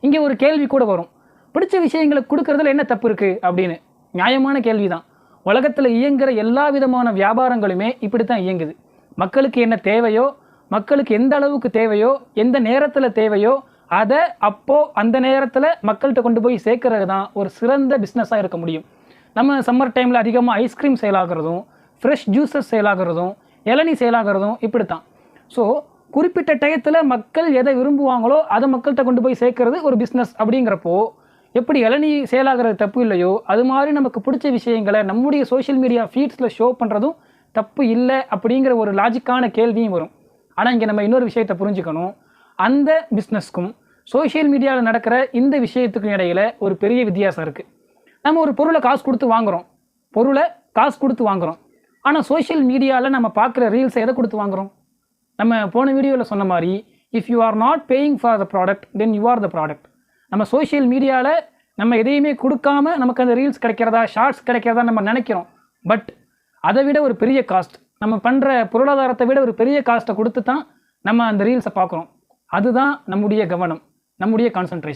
இங்கே ஒரு கேள்வி கூட வரும், பிடிச்ச விஷயங்களை கொடுக்கறதுல என்ன தப்பு இருக்குது அப்படின்னு. நியாயமான கேள்வி தான். உலகத்தில் இயங்குகிற எல்லா விதமான வியாபாரங்களுமே இப்படி தான் இயங்குது. மக்களுக்கு என்ன தேவையோ, மக்களுக்கு எந்த அளவுக்கு தேவையோ, எந்த நேரத்தில் தேவையோ அதை அப்போது அந்த நேரத்தில் மக்கள்கிட்ட கொண்டு போய் சேர்க்கறது தான் ஒரு சிறந்த பிஸ்னஸாக இருக்க முடியும். நம்ம சம்மர் டைமில் அதிகமாக ஐஸ்கிரீம் சேல் ஆகிறதும், ஃப்ரெஷ் ஜூஸஸ் சேல் ஆகிறதும், இளநீ சேல் ஆகிறதும் இப்படி தான். ஸோ குறிப்பிட்ட டயத்தில் மக்கள் எதை விரும்புவாங்களோ அதை மக்கள்கிட்ட கொண்டு போய் சேர்க்கறது ஒரு பிஸ்னஸ். அப்படிங்கிறப்போ எப்படி இளநீ சேல் ஆகிறது தப்பு இல்லையோ, அது மாதிரி நமக்கு பிடிச்ச விஷயங்களை நம்முடைய சோஷியல் மீடியா ஃபீட்ஸில் ஷோ பண்ணுறதும் தப்பு இல்லை அப்படிங்கிற ஒரு லாஜிக்கான கேள்வியும் வரும். ஆனால் இங்கே நம்ம இன்னொரு விஷயத்தை புரிஞ்சுக்கணும். அந்த பிஸ்னஸ்க்கும் சோஷியல் மீடியாவில் நடக்கிற இந்த விஷயத்துக்கும் இடையில் ஒரு பெரிய வித்தியாசம் இருக்குது. நம்ம ஒரு பொருளை காசு கொடுத்து வாங்குகிறோம். ஆனால் சோஷியல் மீடியாவில் நம்ம பார்க்குற ரீல்ஸை எதை கொடுத்து வாங்குகிறோம்? நம்ம போன வீடியோவில் சொன்ன மாதிரி, if you are not paying for the product then you are the product. நம்ம சோஷியல் மீடியாவில் நம்ம எதையுமே கொடுக்காம நமக்கு அந்த ரீல்ஸ் கிடைக்கிறதா, ஷார்ட்ஸ் கிடைக்கிறதா நம்ம நினைக்கிறோம். பட் அதை விட ஒரு பெரிய காஸ்ட், நம்ம பண்ணுற பொருளாதாரத்தை விட ஒரு பெரிய காஸ்ட்டை கொடுத்து தான் நம்ம அந்த ரீல்ஸை பார்க்குறோம். அதுதான் நம்முடைய கவனம், நம்முடைய கான்சன்ட்ரேஷன்.